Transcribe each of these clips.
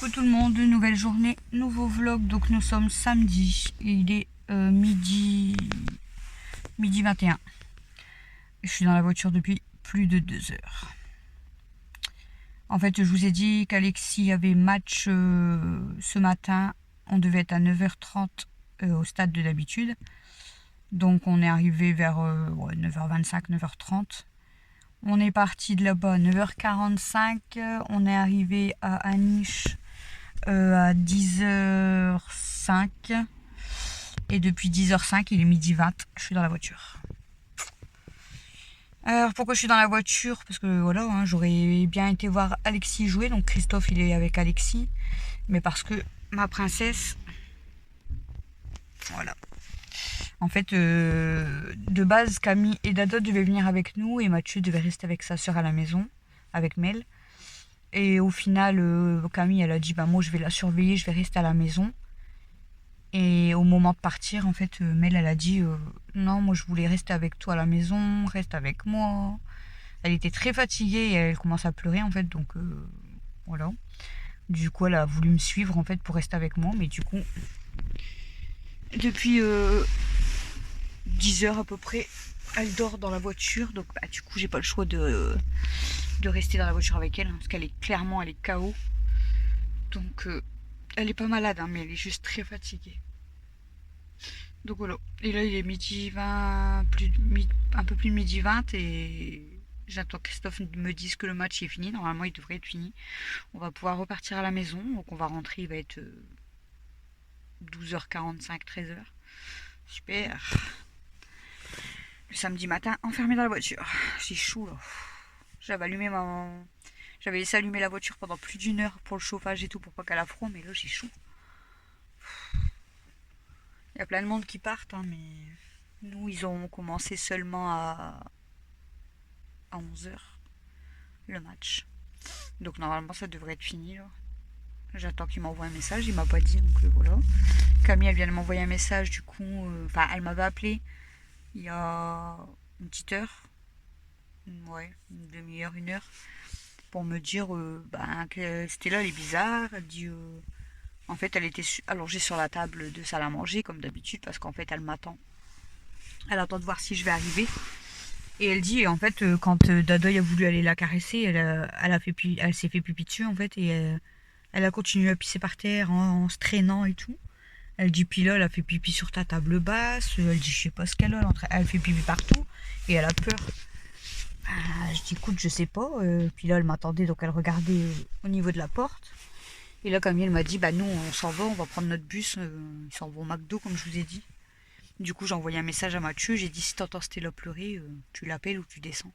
Coucou tout le monde, nouvelle journée, nouveau vlog. Donc nous sommes samedi et il est midi 21. Je suis dans la voiture depuis plus de 2 heures. En fait, je vous ai dit qu'Alexis avait match ce matin. On devait être à 9h30 au stade de d'habitude. Donc on est arrivé vers 9h25, 9h30. On est parti de là-bas à 9h45. On est arrivé à Aniche à 10h05. Et depuis 10h05, il est midi 20. Je suis dans la voiture. Alors pourquoi je suis dans la voiture? Parce que voilà, j'aurais bien été voir Alexis jouer. Donc Christophe, il est avec Alexis. Mais parce que ma princesse... Voilà. En fait, de base, Camille et Dada devaient venir avec nous et Mathieu devait rester avec sa soeur à la maison, avec Mel. Et au final, Camille, elle a dit, bah moi je vais la surveiller, je vais rester à la maison. Et au moment de partir, en fait, Mel, elle a dit, non, moi je voulais rester avec toi à la maison, reste avec moi. Elle était très fatiguée et elle commence à pleurer, en fait, donc voilà. Du coup, elle a voulu me suivre, en fait, pour rester avec moi, mais du coup, depuis 10 heures à peu près, elle dort dans la voiture, donc bah, du coup j'ai pas le choix de rester dans la voiture avec elle, parce qu'elle est clairement, elle est KO. Donc elle est pas malade, mais elle est juste très fatiguée. Donc voilà, et là il est midi 20, un peu plus de midi 20 et j'attends que Christophe me dise que le match est fini. Normalement il devrait être fini. On va pouvoir repartir à la maison, donc on va rentrer, il va être 12h45, 13h. Super. Le samedi matin, enfermé dans la voiture. J'ai chaud là. J'avais laissé allumer la voiture pendant plus d'une heure pour le chauffage et tout, pour pas qu'elle a froid, mais là j'ai chaud. Il y a plein de monde qui partent, mais nous ils ont commencé seulement à 11h le match. Donc normalement ça devrait être fini là. J'attends qu'il m'envoie un message, il m'a pas dit, donc voilà. Camille elle vient de m'envoyer un message, du coup, elle m'avait appelé il y a une petite heure, ouais, une demi-heure, une heure, pour me dire que Stella elle est bizarre. Elle dit en fait elle était allongée sur la table de salle à manger comme d'habitude parce qu'en fait elle m'attend. Elle attend de voir si je vais arriver. Et elle dit en fait quand Dadoy a voulu aller la caresser, elle s'est fait pipi dessus en fait et elle a continué à pisser par terre en se traînant et tout. Elle dit puis là elle a fait pipi sur ta table basse. Elle dit je sais pas ce qu'elle a. Elle fait pipi partout et elle a peur. Je dis écoute je sais pas. Puis là elle m'attendait donc elle regardait au niveau de la porte. Et là Camille elle m'a dit bah nous on s'en va, on va prendre notre bus. Ils s'en vont au McDo comme je vous ai dit. Du coup j'ai envoyé un message à Mathieu. J'ai dit si t'entends Stella pleurer, tu l'appelles ou tu descends.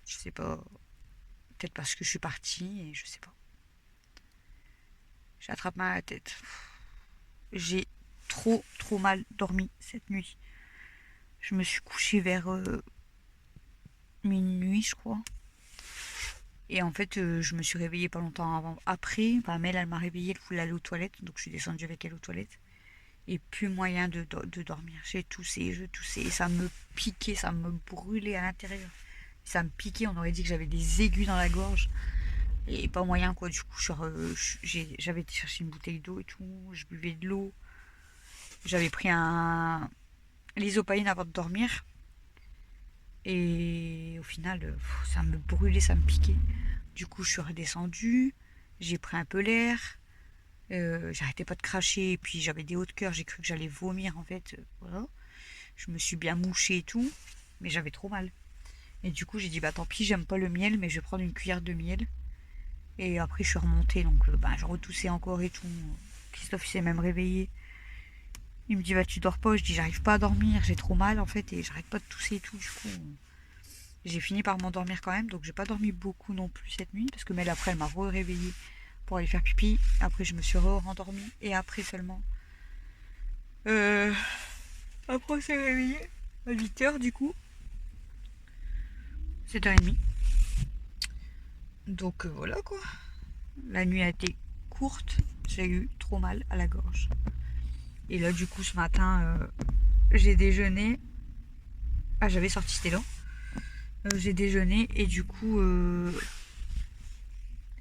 Je sais pas. Peut-être parce que je suis partie et je sais pas. J'attrape mal à la tête. J'ai trop mal dormi cette nuit. Je me suis couchée vers minuit je crois. Et en fait, je me suis réveillée pas longtemps après. Enfin, Mel, elle m'a réveillée, elle voulait aller aux toilettes. Donc, je suis descendue avec elle aux toilettes. Et plus moyen de dormir. J'ai toussé, je toussais. Et ça me piquait, ça me brûlait à l'intérieur. Ça me piquait, on aurait dit que j'avais des aigus dans la gorge. Et pas moyen, quoi. Du coup, j'avais été chercher une bouteille d'eau et tout. Je buvais de l'eau. J'avais pris l'isopaïne avant de dormir. Et au final, ça me brûlait, ça me piquait. Du coup, je suis redescendue, j'ai pris un peu l'air, j'arrêtais pas de cracher, et puis j'avais des hauts de cœur, j'ai cru que j'allais vomir en fait. Voilà. Je me suis bien mouchée et tout, mais j'avais trop mal. Et du coup, j'ai dit bah tant pis, j'aime pas le miel, mais je vais prendre une cuillère de miel. Et après, je suis remontée, donc je retoussais encore et tout. Christophe il s'est même réveillé. Il me dit bah tu dors pas, je dis j'arrive pas à dormir, j'ai trop mal en fait, et j'arrête pas de tousser et tout, du coup. J'ai fini par m'endormir quand même, donc j'ai pas dormi beaucoup non plus cette nuit, parce que Mel après elle m'a réveillée pour aller faire pipi. Après je me suis rendormie et après seulement. Après on s'est réveillé à 8h du coup. 7h30. Donc voilà quoi. La nuit a été courte, j'ai eu trop mal à la gorge. Et là du coup ce matin j'ai déjeuné. Ah j'avais sorti Stella. J'ai déjeuné et du coup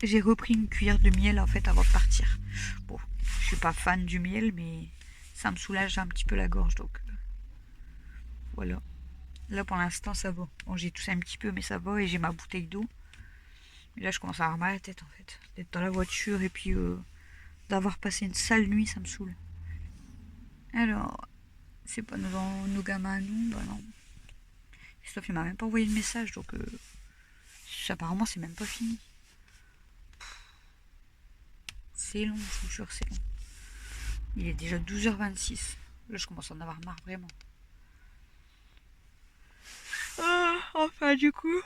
j'ai repris une cuillère de miel en fait avant de partir. Bon, je suis pas fan du miel, mais ça me soulage un petit peu la gorge, donc voilà. Là pour l'instant ça va. Bon, j'ai toussé un petit peu, mais ça va, et j'ai ma bouteille d'eau. Et là je commence à avoir mal à la tête en fait. D'être dans la voiture et puis d'avoir passé une sale nuit, ça me saoule. Alors, c'est pas nos gamins à nous, bah non. Christophe il m'a même pas envoyé de message, donc apparemment c'est même pas fini. C'est long, je vous jure, c'est long. Il est déjà 12h26. Là, je commence à en avoir marre, vraiment. Enfin, du coup,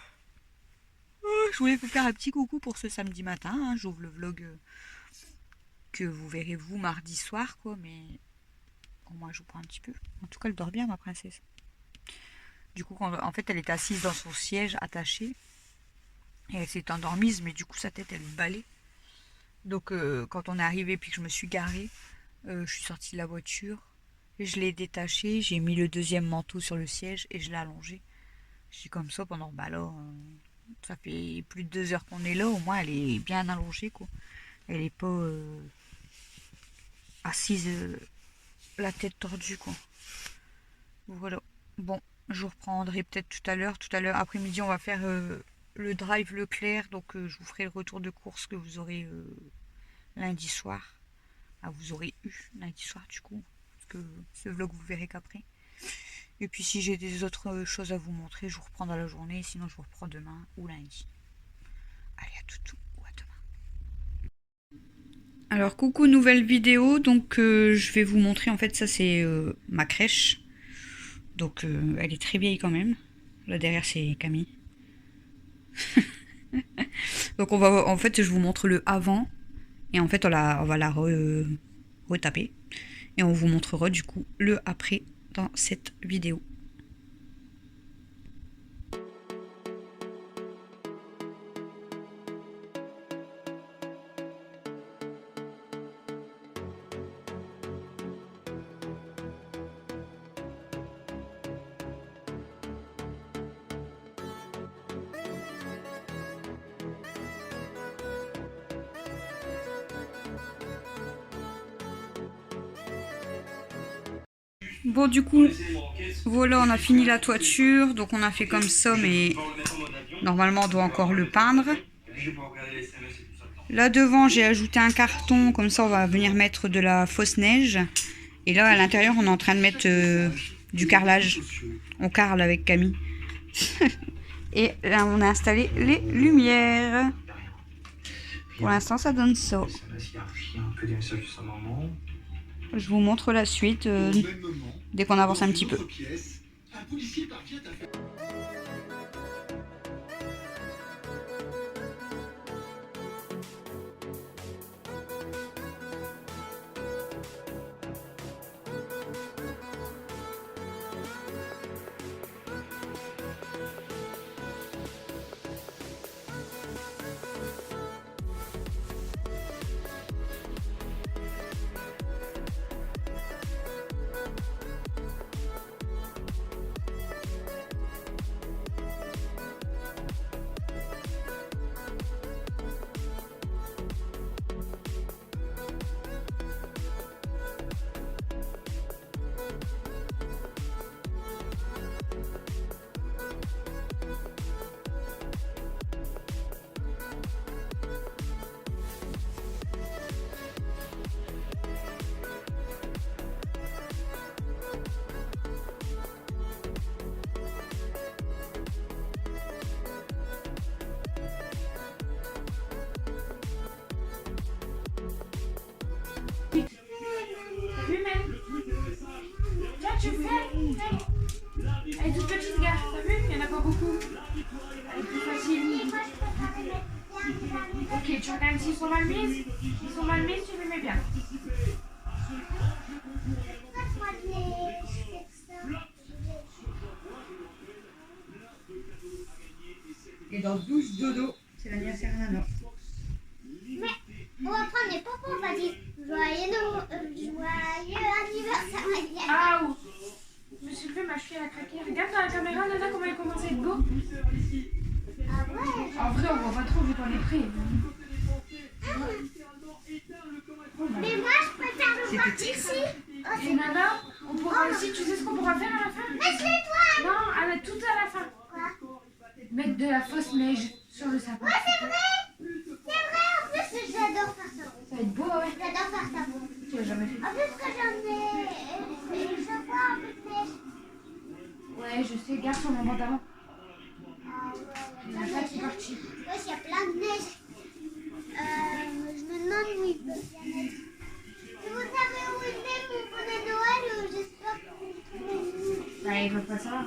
je voulais vous faire un petit coucou pour ce samedi matin. Hein. J'ouvre le vlog que vous verrez, vous, mardi soir, quoi. Mais au moins, je vous prends un petit peu. En tout cas, elle dort bien, ma princesse. Du coup, en fait, elle était assise dans son siège, attachée. Et elle s'est endormie, mais du coup, sa tête, elle balait. Donc, quand on est arrivé, puis que je me suis garée, je suis sortie de la voiture. Et je l'ai détaché, j'ai mis le deuxième manteau sur le siège et je l'ai allongé. Je suis comme ça pendant, bah là, ça fait plus de 2 heures qu'on est là, au moins elle est bien allongée, quoi. Elle est pas assise, la tête tordue, quoi. Voilà. Bon, je vous reprendrai peut-être tout à l'heure. Tout à l'heure, après-midi, on va faire le drive Leclerc, donc je vous ferai le retour de course que vous aurez lundi soir. Ah, vous aurez eu lundi soir, du coup, parce que ce vlog, vous verrez qu'après. Et puis si j'ai des autres choses à vous montrer, je vous reprends dans la journée. Sinon, je vous reprends demain ou lundi. Allez, à tout ou à demain. Alors, coucou, nouvelle vidéo. Donc, je vais vous montrer. En fait, ça, c'est ma crèche. Donc, elle est très vieille quand même. Là, derrière, c'est Camille. Donc, en fait, je vous montre le avant. Et en fait, on va la retaper. Et on vous montrera, du coup, le après dans cette vidéo. Bon, du coup, voilà, on a fini la toiture. Donc, on a fait comme ça, mais normalement, on doit encore le peindre. Là, devant, j'ai ajouté un carton. Comme ça, on va venir mettre de la fausse neige. Et là, à l'intérieur, on est en train de mettre du carrelage. On carle avec Camille. Et là, on a installé les lumières. Pour l'instant, ça donne ça. Je vous montre la suite dès qu'on avance un petit peu. Tu fais. Elle est toute petite, gars. T'as vu? Il n'y en a pas beaucoup. Elle est plus facile. Ok, tu regardes s'ils sont mal mis. S'ils sont mal mis, tu les mets bien. Et dans 12 dodo, c'est l'anniversaire d'un an. Mais on va prendre les popos, on va dire joyeux anniversaire. Ah ou. Je me suis levé, ma cheville a craqué. Regarde dans la caméra, Nana, comment elle commence à être beau. Ah ouais. En vrai, on voit pas trop vu qu'on est près. C'était triste. Ici. Oh, Et maintenant, on pourra aussi, tu sais ce qu'on pourra faire à la fin? Laisse l'étoile. Non, à mettre tout à la fin. Quoi? Mettre de la fausse neige sur le sapin. Ouais, c'est vrai. C'est vrai, en plus, j'adore faire ça. Ça va être beau, ouais. J'adore faire ça. Tu l'as jamais fait. En plus, que je vois un peu de neige. Ouais, je sais, garde ton pantalon. Ah ouais, Il y a ça qui est parti. Ouais, il y a plein de neige. Je me demande où il peut bien être. Si vous savez où il est, mon bonnet de Noël, j'espère que vous le trouvez. Bah, il va pas savoir.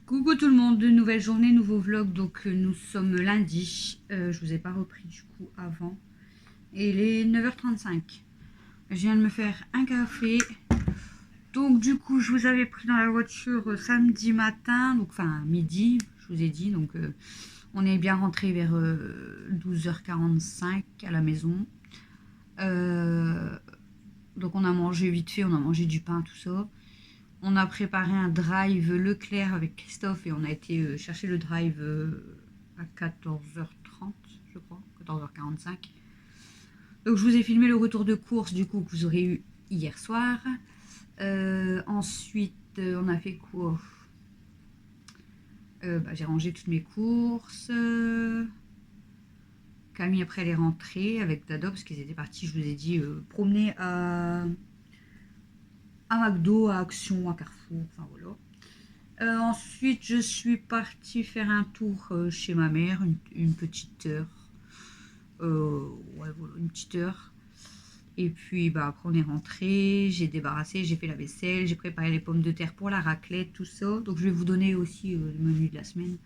Coucou tout le monde, nouvelle journée, nouveau vlog. Donc nous sommes lundi. Je vous ai pas repris du coup avant. Et il est 9h35. Je viens de me faire un café. Donc du coup je vous avais pris dans la voiture samedi matin. Donc enfin midi, je vous ai dit. Donc on est bien rentré vers 12h45 à la maison. Donc on a mangé vite fait, on a mangé du pain, tout ça. On a préparé un drive Leclerc avec Christophe et on a été chercher le drive à 14h30, je crois, 14h45. Donc je vous ai filmé le retour de course du coup que vous aurez eu hier soir. Ensuite, on a fait quoi? J'ai rangé toutes mes courses. Camille après elle est rentrée avec Dado parce qu'ils étaient partis, je vous ai dit, promener à McDo, à Action, à Carrefour, enfin voilà. Ensuite, je suis partie faire un tour chez ma mère, une petite heure. Ouais, voilà, une petite heure. Et puis bah, après on est rentré, j'ai débarrassé, j'ai fait la vaisselle, j'ai préparé les pommes de terre pour la raclette, tout ça. Donc je vais vous donner aussi le menu de la semaine.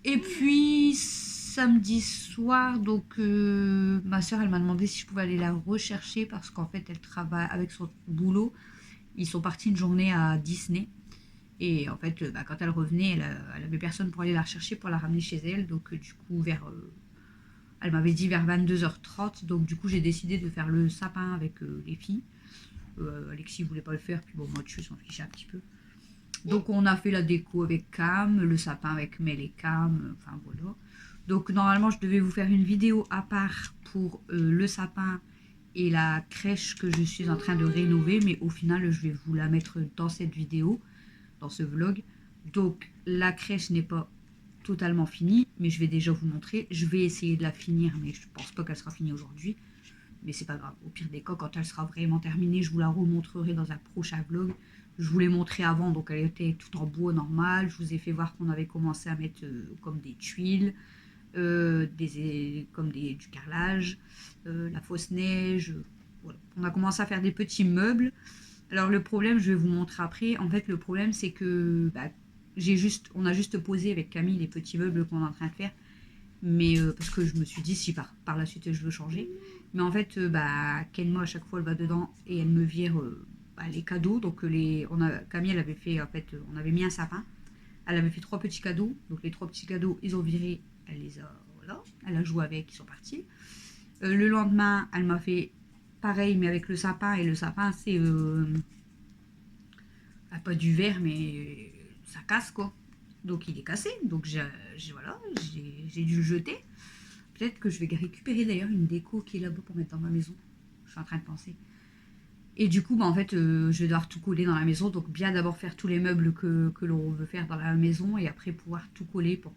Et puis samedi soir, donc ma soeur elle m'a demandé si je pouvais aller la rechercher parce qu'en fait elle travaille avec son boulot. Ils sont partis une journée à Disney. Et en fait, bah, quand elle revenait, elle avait personne pour aller la rechercher, pour la ramener chez elle. Donc du coup, elle m'avait dit vers 22h30. Donc du coup, j'ai décidé de faire le sapin avec les filles. Alexis voulait pas le faire, puis bon, moi, je s'en fichais un petit peu. Donc on a fait la déco avec Cam, le sapin avec Mel et Cam, enfin voilà. Donc normalement, je devais vous faire une vidéo à part pour le sapin et la crèche que je suis en train de rénover. Mais au final, je vais vous la mettre dans cette vidéo, dans ce vlog. Donc la crèche n'est pas totalement finie, mais je vais déjà vous montrer. Je vais essayer de la finir, mais je pense pas qu'elle sera finie aujourd'hui. Mais c'est pas grave, au pire des cas, quand elle sera vraiment terminée, je vous la remontrerai dans un prochain vlog. Je vous l'ai montré avant, donc elle était tout en bois normal. Je vous ai fait voir qu'on avait commencé à mettre comme des tuiles, du carrelage, la fausse neige. Voilà. On a commencé à faire des petits meubles. Alors le problème, je vais vous montrer après. En fait, le problème, c'est que bah, on a juste posé avec Camille les petits meubles qu'on est en train de faire. Mais parce que je me suis dit si par la suite je veux changer. Mais en fait, Kenmo à chaque fois elle va dedans et elle me vire les cadeaux. Donc Camille elle avait fait, en fait, on avait mis un sapin. Elle avait fait 3 petits cadeaux. Donc les 3 petits cadeaux, ils ont viré. Elle les a, voilà. Elle a joué avec, ils sont partis. Le lendemain, elle m'a fait pareil, mais avec le sapin. Et le sapin, c'est pas du verre, mais ça casse quoi. Donc il est cassé. Donc j'ai dû le jeter. Peut-être que je vais récupérer d'ailleurs une déco qui est là-bas pour mettre dans ma maison. Je suis en train de penser. Et du coup, en fait, je vais devoir tout coller dans la maison. Donc bien d'abord faire tous les meubles que l'on veut faire dans la maison. Et après pouvoir tout coller pour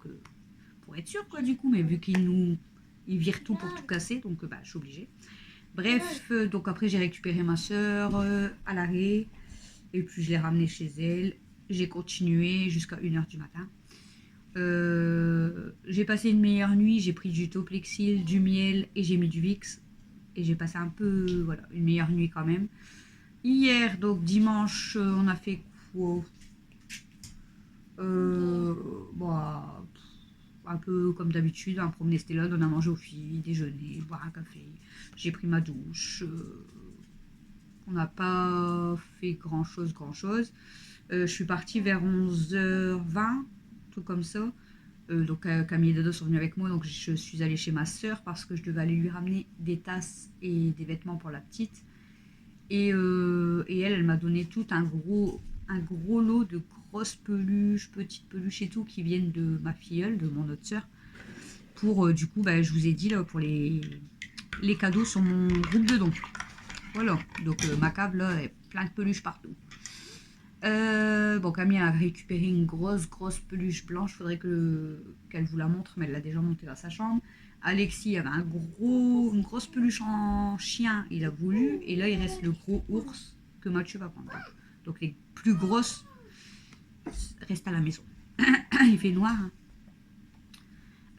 être sûr quoi du coup. Mais vu qu'ils virent tout pour tout casser. Donc je suis obligée. Bref, donc après j'ai récupéré ma soeur à l'arrêt. Et puis je l'ai ramenée chez elle. J'ai continué jusqu'à 1h du matin. J'ai passé une meilleure nuit, j'ai pris du Toplexil, du miel et j'ai mis du Vicks. Et j'ai passé un peu, voilà, une meilleure nuit quand même. Hier, donc dimanche, on a fait quoi un peu comme d'habitude, un promener Stella, on a mangé aux filles, déjeuner, boire un café. J'ai pris ma douche. On n'a pas fait grand chose. Je suis partie vers 11h20, tout comme ça. Donc Camille et Dodo sont venus avec moi, donc je suis allée chez ma soeur parce que je devais aller lui ramener des tasses et des vêtements pour la petite. Et elle m'a donné tout un gros lot de grosses peluches, petites peluches et tout qui viennent de ma filleule, de mon autre soeur. Pour du coup, je vous ai dit là, pour les cadeaux sur mon groupe de dons. Voilà, donc ma cave là est plein de peluches partout. Camille a récupéré une grosse peluche blanche. Faudrait qu'elle vous la montre, mais elle l'a déjà montée dans sa chambre. Alexis avait une grosse peluche en chien, il a voulu. Et là, il reste le gros ours que Mathieu va prendre. Donc les plus grosses restent à la maison. Il fait noir.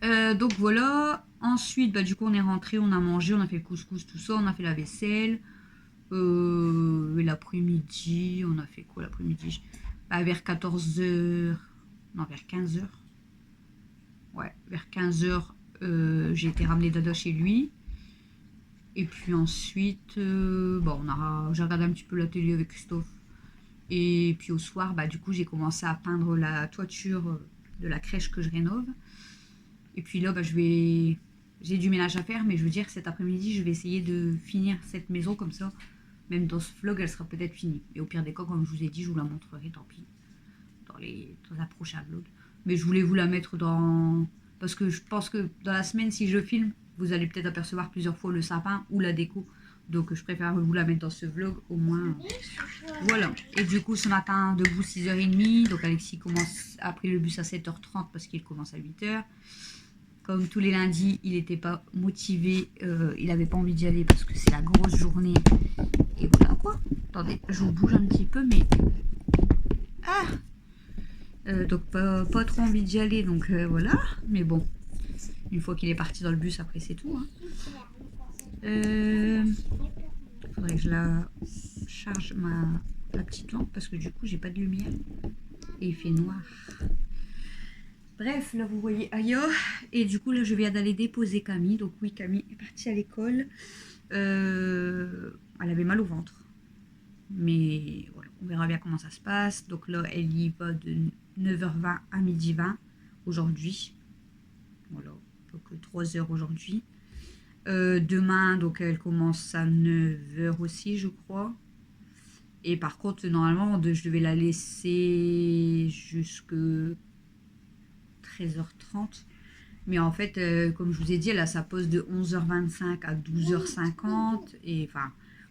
Donc voilà. Ensuite, du coup, on est rentré, on a mangé, on a fait le couscous, tout ça. On a fait la vaisselle. L'après-midi, on a fait quoi l'après-midi? Vers 14h, non vers 15h. Ouais, vers 15h, j'ai été ramener Dada chez lui. Et puis ensuite, j'ai regardé un petit peu la télé avec Christophe. Et puis au soir, du coup, j'ai commencé à peindre la toiture de la crèche que je rénove. Et puis là, j'ai du ménage à faire, mais je veux dire, cet après-midi, je vais essayer de finir cette maison comme ça. Même dans ce vlog, elle sera peut-être finie. Et au pire des cas, comme je vous ai dit, je vous la montrerai, tant pis, dans un prochain vlog. Mais je voulais vous la mettre parce que je pense que dans la semaine, si je filme, vous allez peut-être apercevoir plusieurs fois le sapin ou la déco. Donc je préfère vous la mettre dans ce vlog, au moins. Voilà. Et du coup, ce matin, debout 6h30. Donc Alexis a pris le bus à 7h30 parce qu'il commence à 8h. Comme tous les lundis, il n'était pas motivé, il n'avait pas envie d'y aller parce que c'est la grosse journée. Et voilà quoi. Attendez, je vous bouge un petit peu, mais... donc pas trop envie d'y aller, donc voilà. Mais bon, Une fois qu'il est parti dans le bus, après c'est tout. Hein. Faudrait que je la charge la petite lampe parce que du coup j'ai pas de lumière et il fait noir. Bref, là vous voyez Aya et du coup là je viens d'aller déposer Camille. Donc oui, Camille est partie à l'école. Elle avait mal au ventre. Mais voilà, on verra bien comment ça se passe. Donc là, elle y va de 9h20 à 12h20 aujourd'hui. Voilà, donc 3 heures aujourd'hui. Demain, donc elle commence à 9h aussi, je crois. Et par contre, normalement, je devais la laisser jusque 13h30. Mais en fait, comme je vous ai dit, elle a sa pause de 11h25 à 12h50. Et enfin,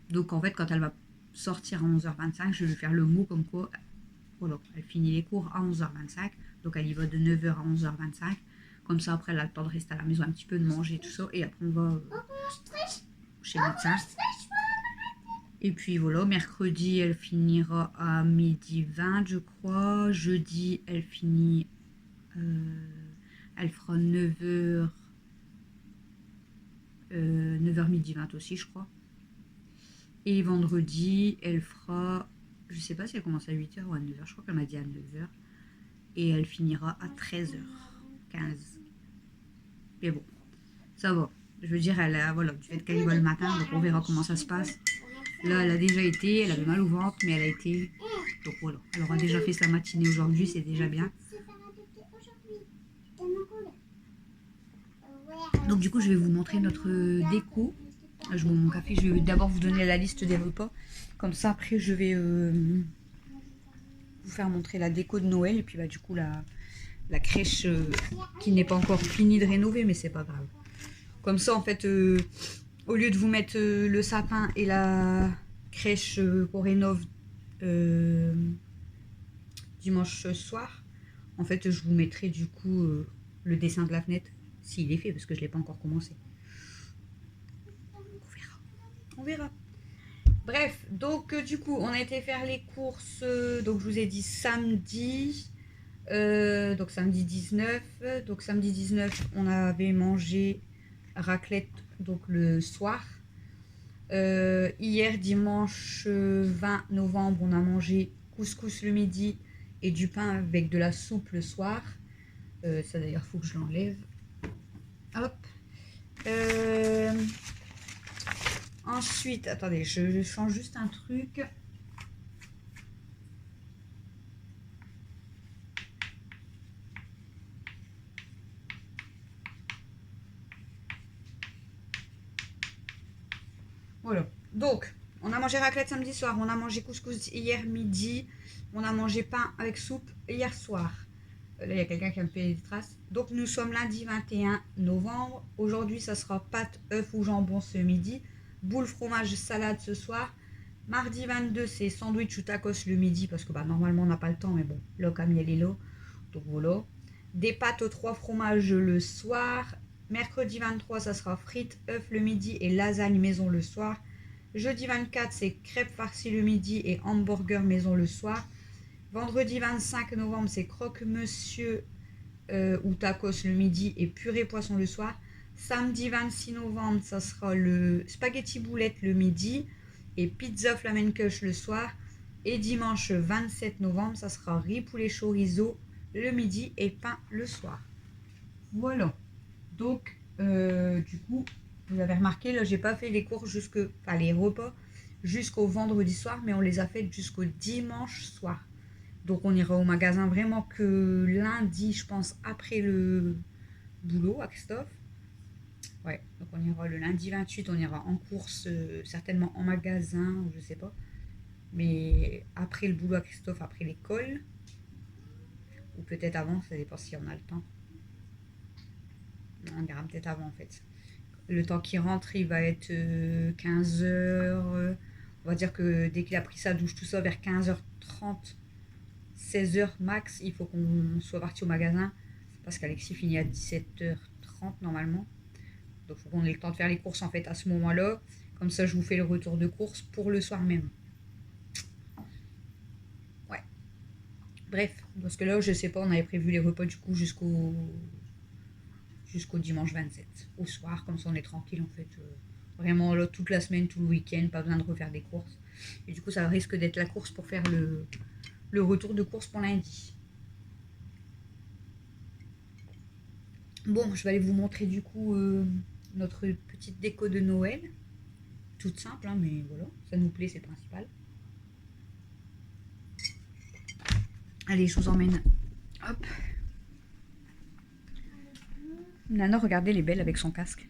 donc en fait, quand elle va sortir à 11h25, je vais lui faire le mot comme quoi, voilà, elle finit les cours à 11h25. Donc elle y va de 9h à 11h25. Comme ça, après, elle a le temps de rester à la maison un petit peu, de manger, tout ça. Et après, on va chez le médecin. Et puis voilà, mercredi, elle finira à 12h20, je crois. Jeudi, elle finit... elle fera 9h... 9h midi 20 aussi, je crois. Et vendredi, elle fera... Je sais pas si elle commence à 8h ou à 9h. Je crois qu'elle m'a dit à 9h. Et elle finira à 13h15. Mais bon, ça va. Je veux dire, elle a, voilà, du fait qu'elle y va le matin, donc on verra comment ça se passe. Là, elle a déjà été, elle avait mal au ventre, mais elle a été. Donc voilà, elle aura déjà fait sa matinée aujourd'hui, c'est déjà bien. Donc du coup, je vais vous montrer notre déco. Je bois mon café, je vais d'abord vous donner la liste des repas. Comme ça, après, je vais vous faire montrer la déco de Noël. Et puis bah, du coup, la crèche qui n'est pas encore finie de rénover, mais c'est pas grave. Comme ça, en fait, au lieu de vous mettre le sapin et la crèche qu'on rénove dimanche soir, en fait, je vous mettrai du coup le dessin de la fenêtre, s'il est fait, parce que je ne l'ai pas encore commencé. On verra. On verra. Bref, donc du coup, on a été faire les courses, donc je vous ai dit samedi, donc samedi 19. Donc samedi 19, on avait mangé raclette donc le soir. Hier, dimanche 20 novembre, on a mangé couscous le midi et du pain avec de la soupe le soir. Ça d'ailleurs, il faut que je l'enlève. Hop. Ensuite, attendez, je change juste un truc. Voilà. Donc, on a mangé raclette samedi soir, on a mangé couscous hier midi, on a mangé pain avec soupe hier soir. Là, il y a quelqu'un qui a me fait des traces. Donc, nous sommes lundi 21 novembre. Aujourd'hui, ça sera pâtes, œufs ou jambon ce midi. Boule, fromage, salade ce soir. Mardi 22, c'est sandwich ou tacos le midi parce que bah, normalement, on n'a pas le temps. Mais bon, là, Camille, elle est là. Donc, voilà. Des pâtes aux 3 fromages le soir. Mercredi 23, ça sera frites, œufs le midi et lasagne maison le soir. Jeudi 24, c'est crêpes farcies le midi et hamburger maison le soir. Vendredi 25 novembre, c'est croque-monsieur ou tacos le midi et purée poisson le soir. Samedi 26 novembre, ça sera le spaghetti boulette le midi et pizza flamencush le soir. Et dimanche 27 novembre, ça sera riz poulet chorizo le midi et pain le soir. Voilà. Donc, du coup, vous avez remarqué, là, j'ai pas fait les cours enfin les repas jusqu'au vendredi soir, mais on les a fait jusqu'au dimanche soir. Donc, on ira au magasin vraiment que lundi, je pense, après le boulot à Christophe. Ouais, donc on ira le lundi 28, on ira en course, certainement en magasin, ou je sais pas. Mais après le boulot à Christophe, après l'école, ou peut-être avant, ça dépend si on a le temps. Non, on ira peut-être avant en fait. Le temps qu'il rentre, il va être 15h. On va dire que dès qu'il a pris sa douche, tout ça, vers 15h30, 16h max, il faut qu'on soit parti au magasin. Parce qu'Alexis finit à 17h30 normalement. Donc il faut qu'on ait le temps de faire les courses en fait à ce moment-là. Comme ça, je vous fais le retour de course pour le soir même. Ouais. Bref, parce que là, je sais pas, on avait prévu les repas du coup jusqu'au dimanche 27. Au soir, comme ça on est tranquille en fait. Vraiment là, toute la semaine, tout le week-end, pas besoin de refaire des courses. Et du coup, ça risque d'être la course pour faire le retour de course pour lundi. Bon, je vais aller vous montrer du coup notre petite déco de Noël. Toute simple, hein, mais voilà, ça nous plaît, c'est le principal. Allez, je vous emmène. Hop. Nana, regardez, elle est belle avec son casque.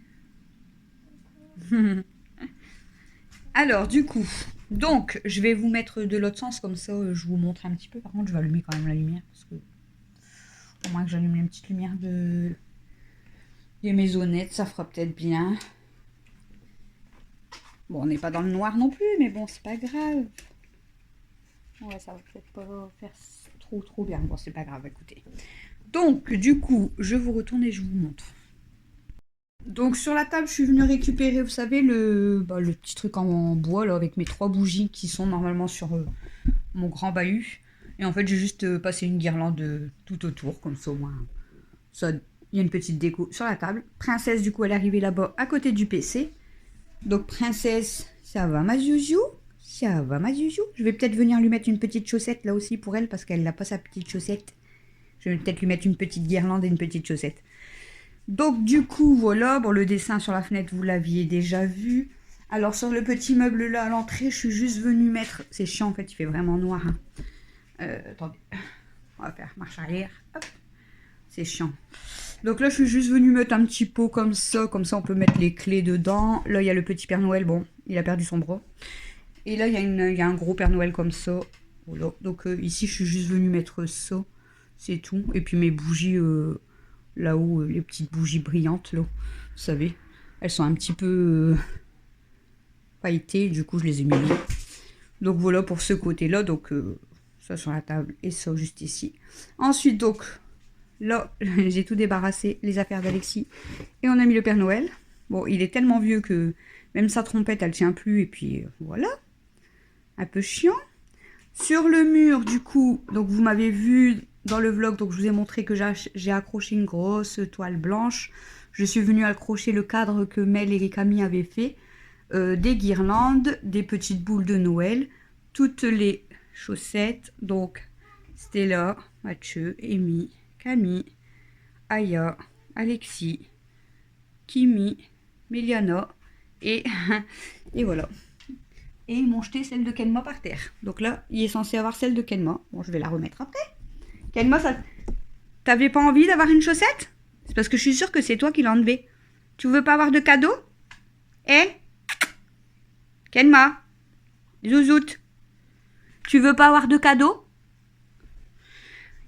Alors, du coup, donc, je vais vous mettre de l'autre sens, comme ça, je vous montre un petit peu. Par contre, je vais allumer quand même la lumière, parce que au moins que j'allume les petites lumières des maisonnettes, ça fera peut-être bien. Bon, on n'est pas dans le noir non plus, mais bon, c'est pas grave. Ouais, ça va peut-être pas faire trop bien. Bon, c'est pas grave, écoutez. Donc, du coup, je vous retourne et je vous montre. Donc, sur la table, je suis venue récupérer, vous savez, le petit truc en bois, là, avec mes 3 bougies qui sont normalement sur mon grand bahut. Et en fait, j'ai juste passé une guirlande tout autour, comme ça, au moins, ça, il y a une petite déco sur la table. Princesse, du coup, elle est arrivée là-bas, à côté du PC. Donc, Princesse, ça va, ma Zouzou? Ça va, ma Zouzou? Je vais peut-être venir lui mettre une petite chaussette, là aussi, pour elle, parce qu'elle n'a pas sa petite chaussette. Je vais peut-être lui mettre une petite guirlande et une petite chaussette. Donc, du coup, voilà. Bon, le dessin sur la fenêtre, vous l'aviez déjà vu. Alors, sur le petit meuble, là, à l'entrée, je suis juste venue mettre... C'est chiant, en fait, il fait vraiment noir. Hein. Attendez. On va faire marche arrière. Hop. C'est chiant. Donc là, je suis juste venue mettre un petit pot comme ça. Comme ça, on peut mettre les clés dedans. Là, il y a le petit Père Noël. Bon, il a perdu son bras. Et là, il y a un gros Père Noël comme ça. Voilà. Donc, ici, je suis juste venue mettre ça. C'est tout. Et puis, mes bougies... là-haut, les petites bougies brillantes, là, vous savez, elles sont un petit peu pailletées, du coup je les ai mis là. Donc voilà pour ce côté-là, donc ça sur la table et ça juste ici. Ensuite, donc, là, j'ai tout débarrassé, les affaires d'Alexis, et on a mis le Père Noël. Bon, il est tellement vieux que même sa trompette, elle tient plus, et puis voilà, un peu chiant. Sur le mur, du coup, donc vous m'avez vu... Dans le vlog, donc je vous ai montré que j'ai accroché une grosse toile blanche. Je suis venue accrocher le cadre que Mel et Camille avaient fait. Des guirlandes, des petites boules de Noël, toutes les chaussettes. Donc Stella, Mathieu, Amy, Camille, Aya, Alexis, Kimi, Méliana et voilà. Et ils m'ont jeté celle de Kenma par terre. Donc là, il est censé avoir celle de Kenma. Bon, je vais la remettre après. Kenma, t'avais pas envie d'avoir une chaussette? C'est parce que je suis sûre que c'est toi qui l'as enlevé. Tu veux pas avoir de cadeau? Eh? Kenma? Zouzoute? Tu veux pas avoir de cadeau?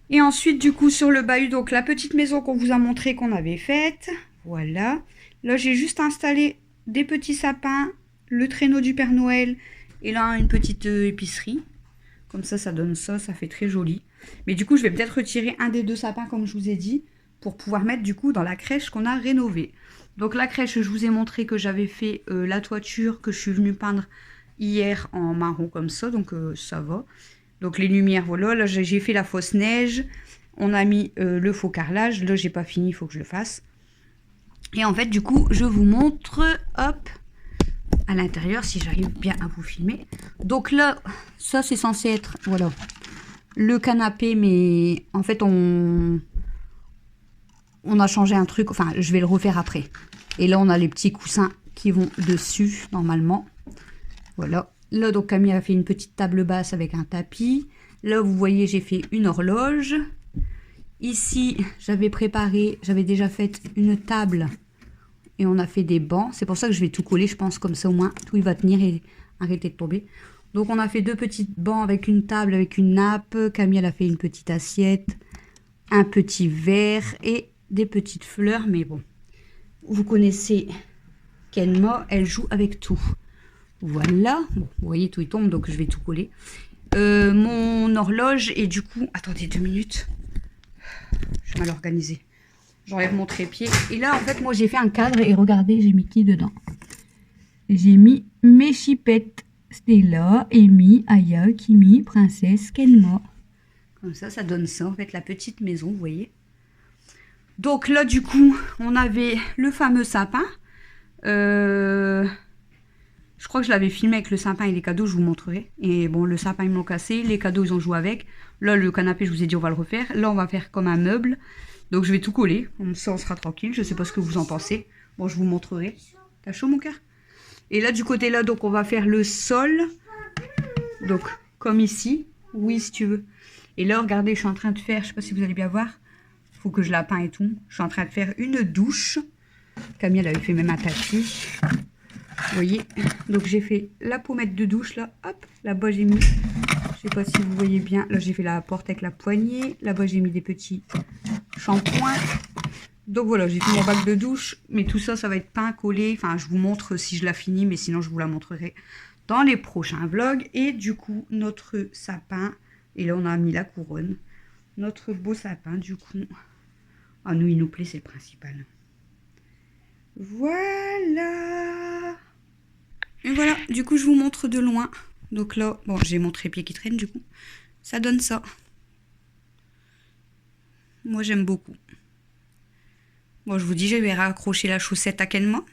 Et ensuite, du coup, sur le bahut, donc la petite maison qu'on vous a montré qu'on avait faite. Voilà. Là, j'ai juste installé des petits sapins, le traîneau du Père Noël et là, une petite épicerie. Comme ça donne ça, ça fait très joli. Mais du coup, je vais peut-être retirer un des 2 sapins, comme je vous ai dit, pour pouvoir mettre du coup dans la crèche qu'on a rénovée. Donc la crèche, je vous ai montré que j'avais fait la toiture que je suis venue peindre hier en marron comme ça, donc ça va. Donc les lumières, voilà, là j'ai fait la fausse neige, on a mis le faux carrelage, là j'ai pas fini, il faut que je le fasse. Et en fait, du coup, je vous montre, hop, à l'intérieur, si j'arrive bien à vous filmer. Donc là, ça c'est censé être, voilà, le canapé, mais en fait on a changé un truc, enfin je vais le refaire après. Et là on a les petits coussins qui vont dessus normalement. Voilà. Là donc Camille a fait une petite table basse avec un tapis. Là vous voyez j'ai fait une horloge. Ici j'avais déjà fait une table et on a fait des bancs. C'est pour ça que je vais tout coller, je pense, comme ça au moins tout il va tenir et arrêter de tomber. Donc on a fait 2 petits bancs avec une table, avec une nappe. Camille elle a fait une petite assiette, un petit verre et des petites fleurs. Mais bon, vous connaissez Kenma, elle joue avec tout. Voilà, bon, vous voyez tout il tombe, donc je vais tout coller. Mon horloge et du coup, attendez 2 minutes. Je suis mal organisée. J'enlève mon trépied. Et là en fait moi j'ai fait un cadre et regardez j'ai mis qui dedans? J'ai mis mes chipettes. Stella, Amy, Aya, Kimi, Princesse, Kenma. Comme ça donne ça, en fait, la petite maison, vous voyez. Donc là, du coup, on avait le fameux sapin. Je crois que je l'avais filmé avec le sapin et les cadeaux, je vous montrerai. Et bon, le sapin, ils me l'ont cassé. Les cadeaux, ils ont joué avec. Là, le canapé, je vous ai dit, on va le refaire. Là, on va faire comme un meuble. Donc, je vais tout coller. Comme ça, on sera tranquille. Je sais pas ce que vous en pensez. Bon, je vous montrerai. T'as chaud, mon cœur? Et là, du côté là, donc, on va faire le sol. Donc, comme ici. Oui, si tu veux. Et là, regardez, je suis en train de faire, je sais pas si vous allez bien voir. Faut que je la peins et tout. Je suis en train de faire une douche. Camille, elle avait fait même un tapis. Vous voyez, donc j'ai fait la pommette de douche là, hop, là-bas j'ai mis, je sais pas si vous voyez bien, là j'ai fait la porte avec la poignée, là-bas j'ai mis des petits shampoings. Donc voilà, j'ai fait mon bac de douche, mais tout ça, ça va être peint, collé, enfin je vous montre si je la finis, mais sinon je vous la montrerai dans les prochains vlogs. Et du coup, notre sapin, et là on a mis la couronne, notre beau sapin du coup, ah nous il nous plaît, c'est le principal. Voilà. Et voilà, du coup, je vous montre de loin. Donc là, bon, j'ai mon trépied qui traîne, du coup. Ça donne ça. Moi, j'aime beaucoup. Bon, je vous dis, je vais raccrocher la chaussette à Kenma.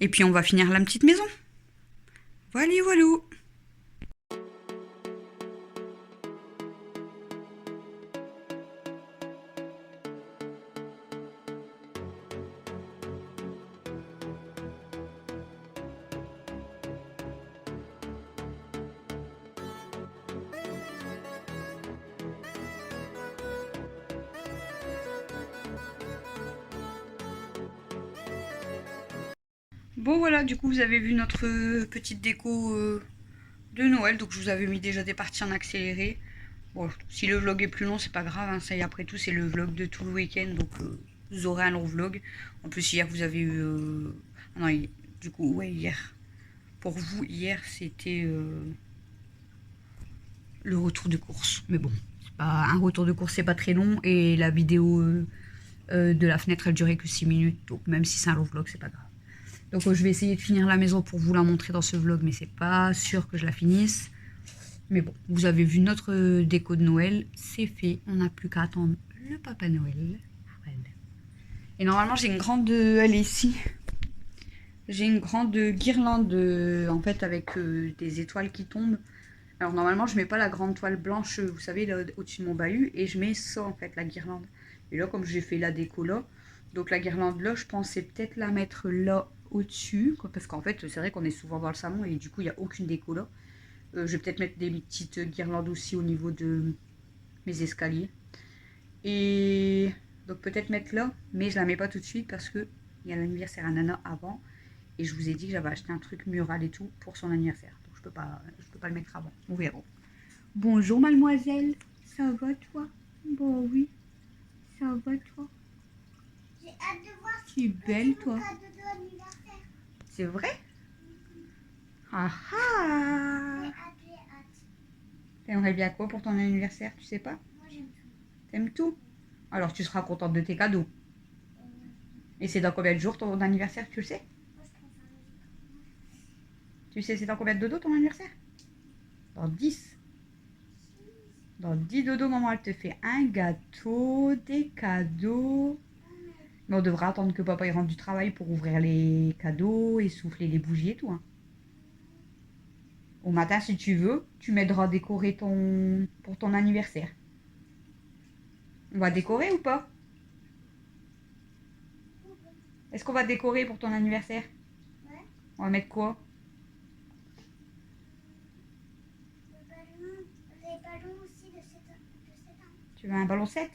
Et puis, on va finir la petite maison. Voilà, voilà. Bon voilà, du coup vous avez vu notre petite déco de Noël. Donc je vous avais mis déjà des parties en accéléré. Bon, si le vlog est plus long, c'est pas grave, hein, ça y est, après tout c'est le vlog de tout le week-end. Donc vous aurez un long vlog. En plus hier vous avez eu... Ah non, du coup ouais, hier. Pour vous, hier c'était le retour de course. Mais bon, c'est pas un retour de course, c'est pas très long. Et la vidéo de la fenêtre elle durait que 6 minutes. Donc même si c'est un long vlog, c'est pas grave. Donc je vais essayer de finir la maison pour vous la montrer dans ce vlog, mais c'est pas sûr que je la finisse. Mais bon, vous avez vu notre déco de Noël, c'est fait. On n'a plus qu'à attendre le Papa Noël. Voilà. Et normalement j'ai une grande, elle est ici. J'ai une grande guirlande en fait avec des étoiles qui tombent. Alors normalement je mets pas la grande toile blanche, vous savez, là au-dessus de mon bahut, et je mets ça en fait, la guirlande. Et là comme j'ai fait la déco là, donc la guirlande là, je pensais peut-être la mettre là au-dessus, parce qu'en fait c'est vrai qu'on est souvent dans le salon et du coup il n'y a aucune déco là. Je vais peut-être mettre des petites guirlandes aussi au niveau de mes escaliers. Et donc peut-être mettre là, mais je la mets pas tout de suite parce que il y a l'anniversaire à Nana avant. Et je vous ai dit que j'avais acheté un truc mural et tout pour son anniversaire. Donc je peux pas le mettre avant. Nous verrons. Bonjour mademoiselle, ça va toi? Bon oui, ça va toi? J'ai hâte de voir Tu es belle toi. cadeau d'anniversaire. C'est vrai? Ah ah! J'ai hâte. T'aimerais bien quoi pour ton anniversaire, tu sais pas? Moi j'aime tout. T'aimes tout? Alors tu seras contente de tes cadeaux. Et c'est dans combien de jours ton anniversaire, tu le sais? Moi je préfère le Tu sais c'est dans combien de dodo ton anniversaire? Dans 10. Dans 10 dodo, maman elle te fait un gâteau, des cadeaux. Mais on devra attendre que papa il rentre du travail pour ouvrir les cadeaux et souffler les bougies et tout. Hein. Au matin, si tu veux, tu m'aideras à décorer pour ton anniversaire. On va décorer ou pas? Est-ce qu'on va décorer pour ton anniversaire? Ouais. On va mettre quoi? Les ballons aussi de 7 ans. Tu veux un ballon 7?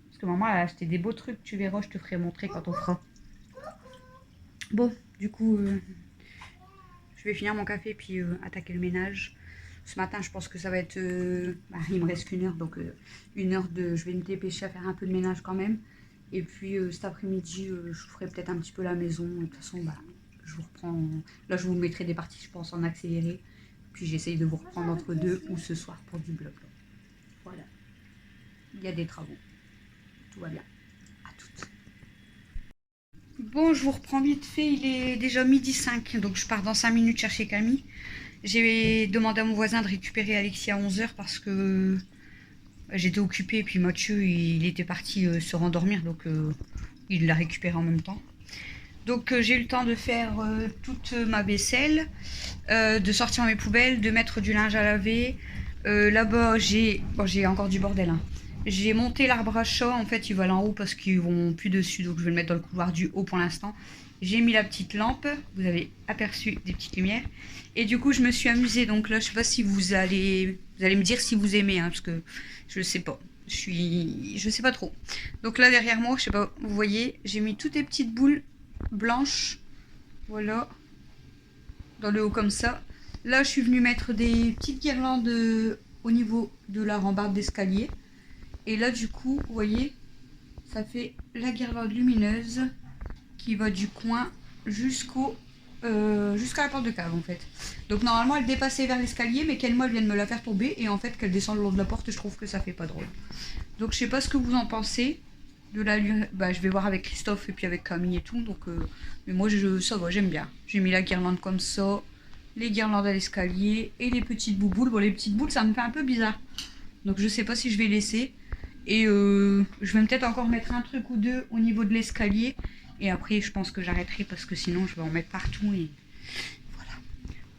Parce que maman elle a acheté des beaux trucs, tu verras, je te ferai montrer quand on fera. Bon, du coup, je vais finir mon café puis attaquer le ménage. Ce matin, je pense que ça va être... il me reste qu'une heure, donc une heure de... Je vais me dépêcher à faire un peu de ménage quand même. Et puis cet après-midi, je ferai peut-être un petit peu la maison. De toute façon, je vous reprends... Là, je vous mettrai des parties, je pense, en accéléré. Puis j'essaye de vous reprendre entre deux ou ce soir pour du bloc. Voilà. Il y a des travaux. Tout va bien. À toutes. Bon, je vous reprends vite fait. Il est déjà 12h05. Donc je pars dans 5 minutes chercher Camille. J'ai demandé à mon voisin de récupérer Alexis à 11h parce que J'étais occupée et puis Mathieu il était parti se rendormir, donc il l'a récupéré en même temps. Donc j'ai eu le temps de faire toute ma vaisselle, de sortir mes poubelles, de mettre du linge à laver. Là-bas j'ai encore du bordel, hein. J'ai monté l'arbre à chat, en fait ils vont aller en haut parce qu'ils vont plus dessus, donc je vais le mettre dans le couloir du haut pour l'instant. J'ai mis la petite lampe, vous avez aperçu des petites lumières. Et du coup je me suis amusée, donc là je sais pas si vous allez me dire si vous aimez, hein, parce que je sais pas. Je sais pas trop. Donc là derrière moi, je sais pas, vous voyez, j'ai mis toutes les petites boules blanches, voilà, dans le haut comme ça. Là je suis venue mettre des petites guirlandes au niveau de la rambarde d'escalier. Et là du coup, vous voyez, ça fait la guirlande lumineuse qui va du coin jusqu'à la porte de cave en fait. Donc normalement elle dépassait vers l'escalier, mais qu'elle vient de me la faire tomber et en fait qu'elle descend le long de la porte, je trouve que ça fait pas drôle. Donc je sais pas ce que vous en pensez de la je vais voir avec Christophe et puis avec Camille et tout, donc mais moi ça va, j'aime bien. J'ai mis la guirlande comme ça, les guirlandes à l'escalier et les petites bouboules. Bon, les petites boules ça me fait un peu bizarre, donc je sais pas si je vais laisser. Et je vais peut-être encore mettre un truc ou deux au niveau de l'escalier. Et après, je pense que j'arrêterai parce que sinon, je vais en mettre partout. Et voilà.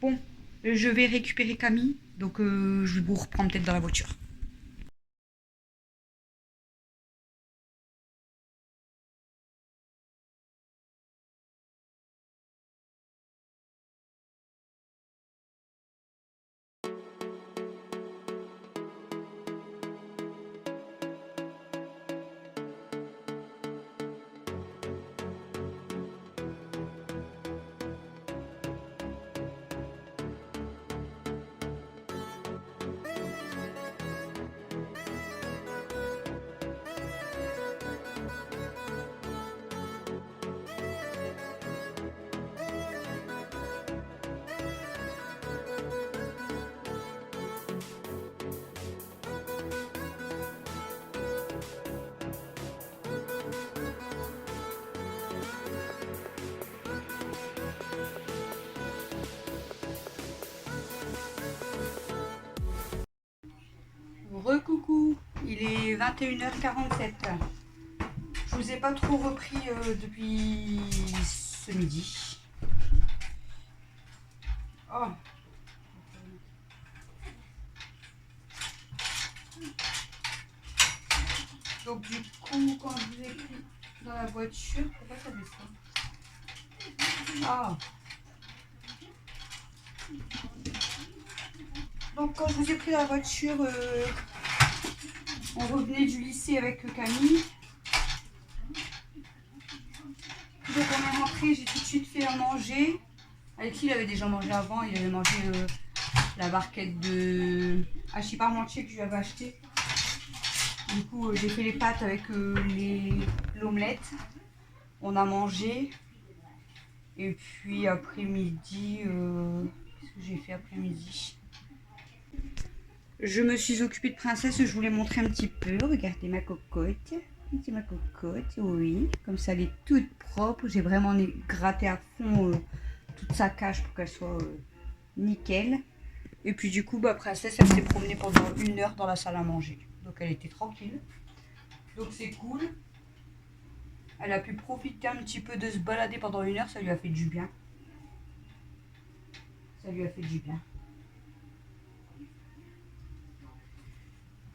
Bon, je vais récupérer Camille. Donc, je vais vous reprendre peut-être dans la voiture. Recoucou, il est 21h47. Je vous ai pas trop repris depuis ce midi. Oh. Donc du coup, quand je vous ai pris dans la voiture, pourquoi ça descend? Ah. Donc quand je vous ai pris dans la voiture, on revenait du lycée avec Camille. Donc on est rentré, j'ai tout de suite fait à manger. Alexis il avait déjà mangé avant, il avait mangé la barquette de hachis parmentier que je lui avais acheté. Du coup j'ai fait les pâtes avec l'omelette. On a mangé. Et puis après-midi, qu'est-ce que j'ai fait après-midi? Je me suis occupée de Princesse, je vous l'ai montré un petit peu. Regardez ma cocotte. C'est ma cocotte, oui. Comme ça, elle est toute propre. J'ai vraiment gratté à fond toute sa cage pour qu'elle soit nickel. Et puis du coup, Princesse, elle s'est promenée pendant 1 heure dans la salle à manger. Donc elle était tranquille. Donc c'est cool. Elle a pu profiter un petit peu de se balader pendant 1 heure. Ça lui a fait du bien. Ça lui a fait du bien.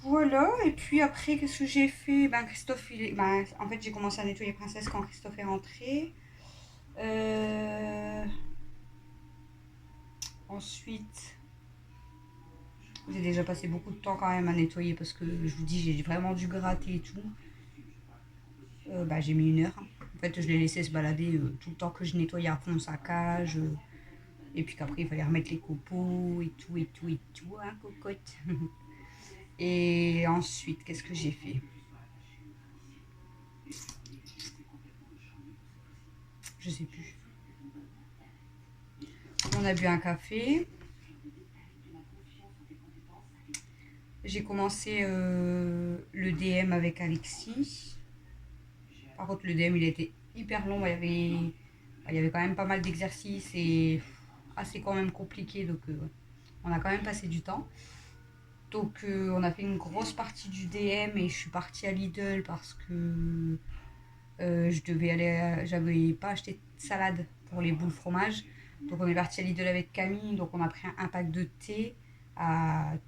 Voilà, et puis après, qu'est-ce que j'ai fait? Christophe, en fait, j'ai commencé à nettoyer Princesse quand Christophe est rentré. Ensuite, j'ai déjà passé beaucoup de temps quand même à nettoyer parce que je vous dis, j'ai vraiment dû gratter et tout. J'ai mis 1 heure. En fait, je l'ai laissé se balader tout le temps que je nettoyais à fond sa cage. Et puis qu'après, il fallait remettre les copeaux et tout, hein, cocotte. Et ensuite, qu'est-ce que j'ai fait? Je sais plus. On a bu un café. J'ai commencé le DM avec Alexis. Par contre, le DM, il était hyper long. Il y avait quand même pas mal d'exercices et assez quand même compliqué. Donc, on a quand même passé du temps. Donc on a fait une grosse partie du DM et je suis partie à Lidl parce que je devais aller, j'avais pas acheté de salade pour les boules fromage. Donc on est parti à Lidl avec Camille. Donc on a pris un pack de thé,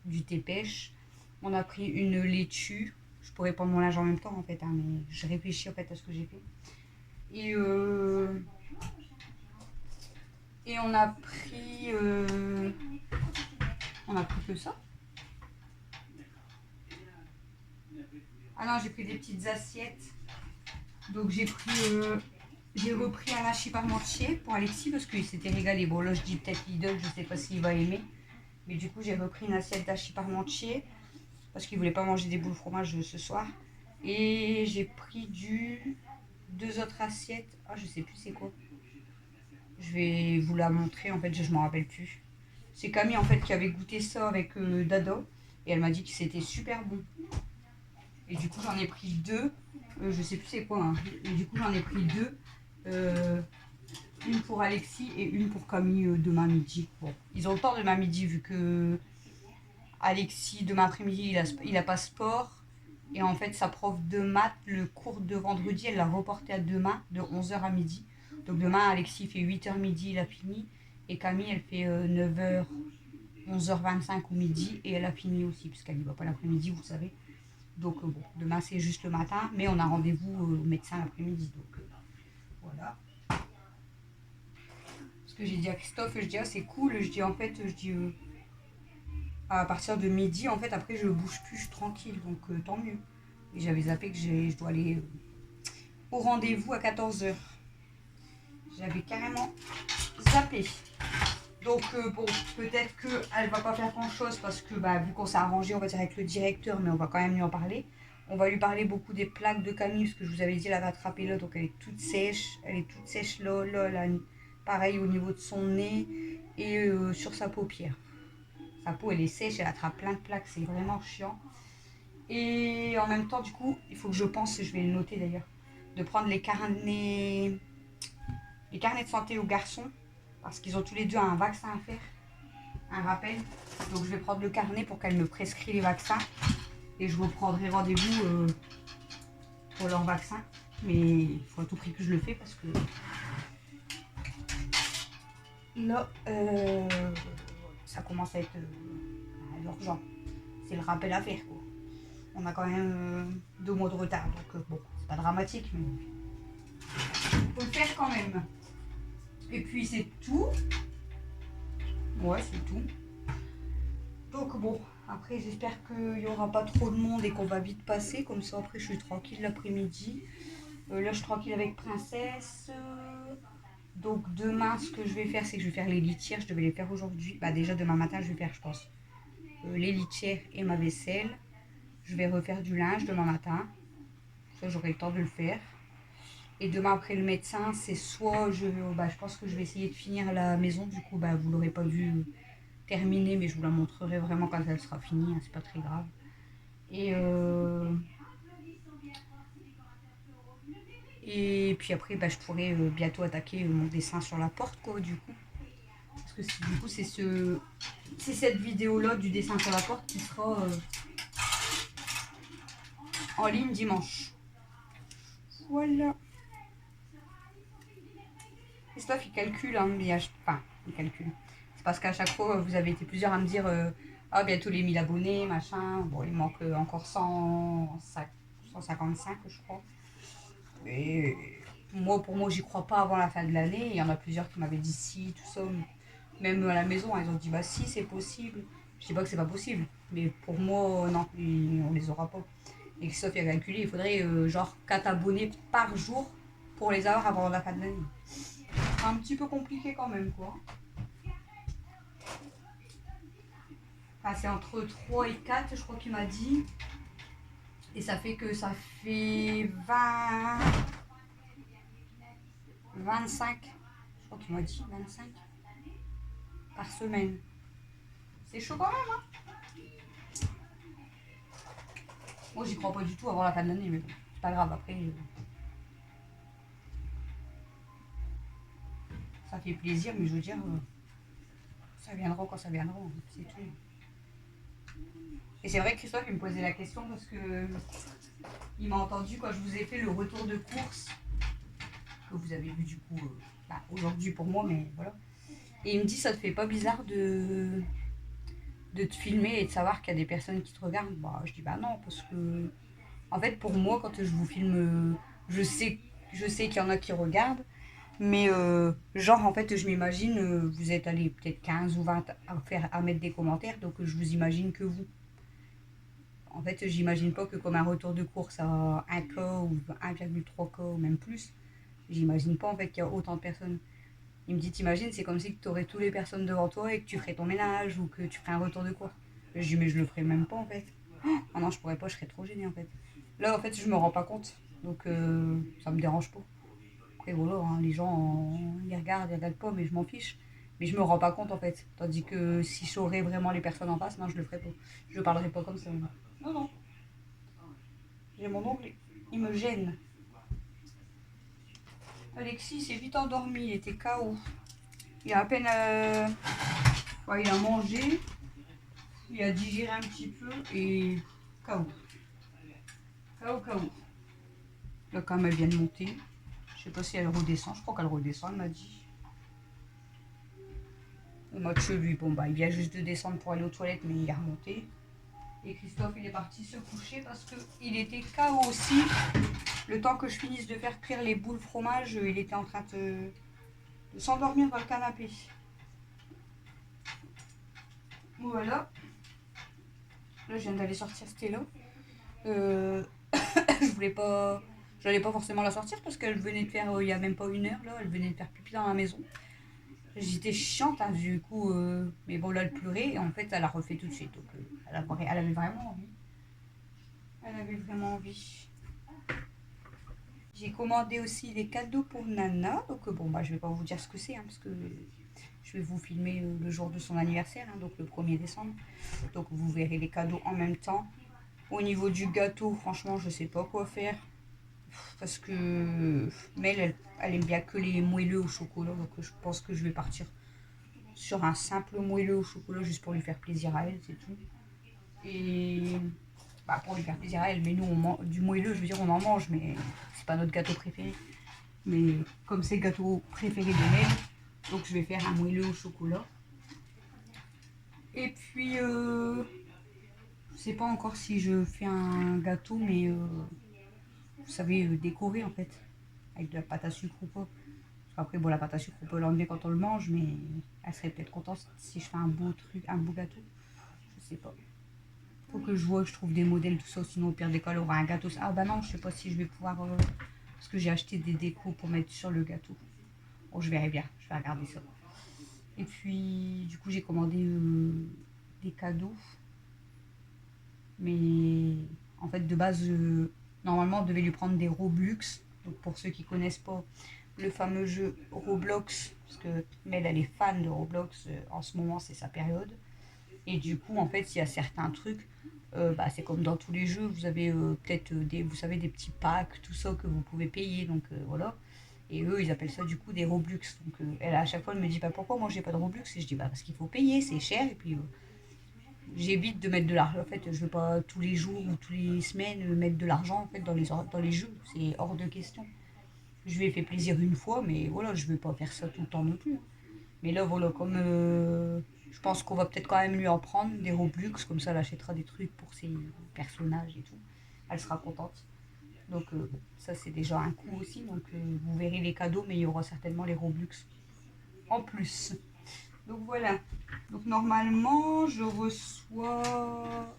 du thé pêche. On a pris une laitue. Je pourrais prendre mon linge en même temps en fait, hein, mais je réfléchis en fait à ce que j'ai fait. Et, euh, et on a pris que ça. Ah non, j'ai pris des petites assiettes. Donc j'ai repris un hachis parmentier pour Alexis parce qu'il s'était régalé. Bon là je dis peut-être Lidl, je sais pas s'il va aimer. Mais du coup j'ai repris une assiette d'hachis parmentier parce qu'il voulait pas manger des boules fromage ce soir. Et j'ai pris deux autres assiettes. Ah je sais plus c'est quoi. Je vais vous la montrer en fait, je m'en rappelle plus. C'est Camille en fait qui avait goûté ça avec Dado et elle m'a dit que c'était super bon. Et du coup j'en ai pris deux. Je sais plus c'est quoi. Hein. Et du coup j'en ai pris deux. Euh, une pour Alexis et une pour Camille demain midi. Bon, ils ont le temps demain midi vu que Alexis demain après-midi il a pas sport. Et en fait sa prof de maths, le cours de vendredi, elle l'a reporté à demain de 11h à midi. Donc demain Alexis fait 8h midi, il a fini. Et Camille elle fait 9h, 11h25 ou midi et elle a fini aussi puisqu'elle n'y va pas l'après-midi vous savez. Donc bon, demain c'est juste le matin mais on a rendez-vous au médecin l'après-midi. Donc voilà. Parce que j'ai dit à Christophe, je dis ah c'est cool, je dis en fait, je dis à partir de midi en fait après je bouge plus, je suis tranquille donc tant mieux. Et j'avais zappé que je dois aller au rendez-vous à 14h. J'avais carrément zappé. Donc bon, peut-être qu'elle va pas faire grand chose parce que bah, vu qu'on s'est arrangé on va dire avec le directeur mais on va quand même lui en parler. On va lui parler beaucoup des plaques de Camille parce que je vous avais dit elle avait attrapé là donc elle est toute sèche. Elle est toute sèche là, pareil au niveau de son nez et sur sa paupière. Sa peau elle est sèche, elle attrape plein de plaques, c'est vraiment chiant. Et en même temps du coup il faut que je pense, je vais le noter d'ailleurs, de prendre les carnets de santé aux garçons parce qu'ils ont tous les deux un vaccin à faire, un rappel. Donc je vais prendre le carnet pour qu'elle me prescrit les vaccins et je reprendrai rendez-vous pour leur vaccin. Mais il faut à tout prix que je le fais parce que là, ça commence à être urgent. C'est le rappel à faire quoi. On a quand même 2 mois de retard donc bon, c'est pas dramatique mais il faut le faire quand même. Et puis c'est tout. Ouais, c'est tout. Donc bon, après j'espère qu'il n'y aura pas trop de monde et qu'on va vite passer. Comme ça après je suis tranquille l'après-midi. Là je suis tranquille avec Princesse. Donc demain ce que je vais faire c'est que je vais faire les litières. Je devais les faire aujourd'hui. Bah déjà demain matin je vais faire je pense les litières et ma vaisselle. Je vais refaire du linge demain matin. Ça j'aurai le temps de le faire. Et demain après le médecin c'est soit je pense que je vais essayer de finir la maison. Du coup bah vous l'aurez pas vu terminée mais je vous la montrerai vraiment quand elle sera finie. Hein, c'est pas très grave. Et puis après, bah, je pourrais bientôt attaquer mon dessin sur la porte, quoi, du coup. Parce que du coup, c'est cette vidéo-là du dessin sur la porte qui sera en ligne dimanche. Voilà. Christophe, il calcule, hein, mais enfin, il calcule. C'est parce qu'à chaque fois, vous avez été plusieurs à me dire ah, bientôt les 1000 abonnés, machin. Bon, il manque encore 155, je crois. Et pour moi, j'y crois pas avant la fin de l'année. Il y en a plusieurs qui m'avaient dit si, tout ça. Même à la maison, ils ont dit bah si, c'est possible. Je dis pas que c'est pas possible, mais pour moi, non, on les aura pas. Et Christophe a calculé, il faudrait genre 4 abonnés par jour pour les avoir avant la fin de l'année. C'est un petit peu compliqué quand même, quoi. Enfin, c'est entre 3 et 4, je crois qu'il m'a dit. Et ça fait 20. 25, je crois qu'il m'a dit 25 par semaine. C'est chaud quand même, hein. Moi, j'y crois pas du tout avant la fin de l'année, mais bon, c'est pas grave, après, ça fait plaisir, mais je veux dire, ça viendra quand ça viendra, c'est tout. Et c'est vrai que Christophe, il me posait la question parce que il m'a entendu quand je vous ai fait le retour de course, que vous avez vu du coup aujourd'hui pour moi, mais voilà. Et il me dit, ça te fait pas bizarre de te filmer et de savoir qu'il y a des personnes qui te regardent? Bah, je dis, bah non, parce que, en fait, pour moi, quand je vous filme, je sais qu'il y en a qui regardent, mais genre, en fait, je m'imagine, vous êtes allé peut-être 15 ou 20 à mettre des commentaires, donc je vous imagine que vous. En fait, j'imagine pas que comme un retour de course à 1K ou 1,3K ou même plus, j'imagine pas en fait qu'il y a autant de personnes. Il me dit, t'imagines, c'est comme si tu aurais toutes les personnes devant toi et que tu ferais ton ménage ou que tu ferais un retour de course. Je dis, mais je le ferais même pas en fait. Ah non, je pourrais pas, je serais trop gênée en fait. Là, en fait, je me rends pas compte. Donc, ça me dérange pas. Après, voilà, hein, les gens, ils regardent pas, mais je m'en fiche. Mais je me rends pas compte en fait. Tandis que si je saurais vraiment les personnes en face, non, je le ferais pas. Je parlerais pas comme ça. Non, non. J'ai mon ongle, il me gêne. Alexis s'est vite endormi, il était KO. Il a à peine. Ouais, il a mangé, il a digéré un petit peu et KO. KO, KO. Là, quand même, elle vient de monter. Je sais pas si elle redescend, je crois qu'elle redescend, elle m'a dit. Le match, lui, bon, bah, il vient juste de descendre pour aller aux toilettes, mais il est remonté. Et Christophe, il est parti se coucher parce qu'il était KO aussi. Le temps que je finisse de faire cuire les boules fromage, il était en train de s'endormir dans le canapé. Voilà. Là, je viens d'aller sortir Stella. Euh, je voulais pas. J'allais pas forcément la sortir parce qu'elle venait de faire, il y a même pas une heure, là, elle venait de faire pipi dans la maison. J'étais chiante, hein, du coup, mais bon, là, elle pleurait et en fait, elle a refait tout de suite. Donc, elle avait vraiment envie. Elle avait vraiment envie. J'ai commandé aussi des cadeaux pour Nana. Donc, bon, bah, je vais pas vous dire ce que c'est, hein, parce que je vais vous filmer le jour de son anniversaire, hein, donc le 1er décembre. Donc, vous verrez les cadeaux en même temps. Au niveau du gâteau, franchement, je sais pas quoi faire. Parce que Mel, elle aime bien que les moelleux au chocolat. Donc, je pense que je vais partir sur un simple moelleux au chocolat juste pour lui faire plaisir à elle, c'est tout. Et bah, pour lui faire plaisir à elle, mais nous, du moelleux, je veux dire, on en mange, mais c'est pas notre gâteau préféré. Mais comme c'est le gâteau préféré de Mel, donc je vais faire un moelleux au chocolat. Et puis, je sais pas encore si je fais un gâteau, mais vous savez, décoré en fait, avec de la pâte à sucre ou pas. Après, bon, la pâte à sucre, on peut l'enlever quand on le mange, mais elle serait peut-être contente si je fais un beau truc, un beau gâteau. Je sais pas. Faut que je vois, que je trouve des modèles, tout ça. Sinon, au pire des cas, elle aura un gâteau. Ah bah non, je sais pas si je vais pouvoir. Parce que j'ai acheté des décos pour mettre sur le gâteau. Bon, je verrai bien. Je vais regarder ça. Et puis, du coup, j'ai commandé des cadeaux. Mais en fait, de base, normalement, on devait lui prendre des Robux. Donc, pour ceux qui connaissent pas, le fameux jeu Roblox, parce que Mel, elle est fan de Roblox, en ce moment, c'est sa période. Et du coup, en fait, il y a certains trucs, bah, c'est comme dans tous les jeux, vous avez peut-être vous savez, des petits packs, tout ça que vous pouvez payer, donc voilà. Et eux, ils appellent ça du coup des Robux. Donc elle, à chaque fois, elle me dit, bah pourquoi moi j'ai pas de Robux? Et je dis, bah parce qu'il faut payer, c'est cher, et puis j'évite de mettre de l'argent. En fait, je veux pas tous les jours ou tous les semaines mettre de l'argent en fait, dans les jeux, c'est hors de question. Je lui ai fait plaisir une fois, mais voilà, je veux pas faire ça tout le temps non plus. Mais là, voilà, comme je pense qu'on va peut-être quand même lui en prendre des Robux, comme ça elle achètera des trucs pour ses personnages et tout. Elle sera contente. Donc ça c'est déjà un coup aussi. Donc vous verrez les cadeaux, mais il y aura certainement les Robux en plus. Donc voilà. Donc normalement je reçois...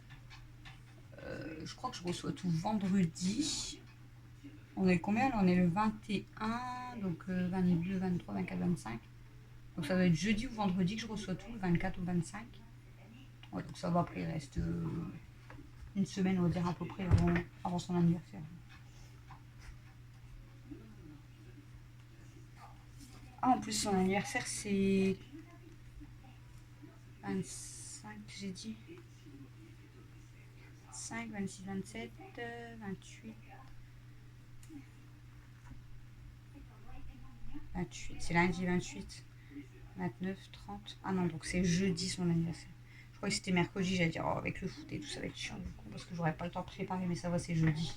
je crois que je reçois tout vendredi. On est combien là? On est le 21, donc 22, 23, 24, 25. Donc ça va être jeudi ou vendredi que je reçois tout, le 24 ou 25. Ouais, donc ça va, après il reste une semaine, on va dire à peu près, avant son anniversaire. Ah, en plus son anniversaire c'est 25, j'ai dit. 5, 26, 27, 28. 28, c'est lundi 28. 29, 30. Ah non, donc c'est jeudi son anniversaire. Je crois que c'était mercredi, j'allais dire, oh, avec le foot et tout, ça va être chiant du coup, parce que j'aurais pas le temps de préparer, mais ça va, c'est jeudi.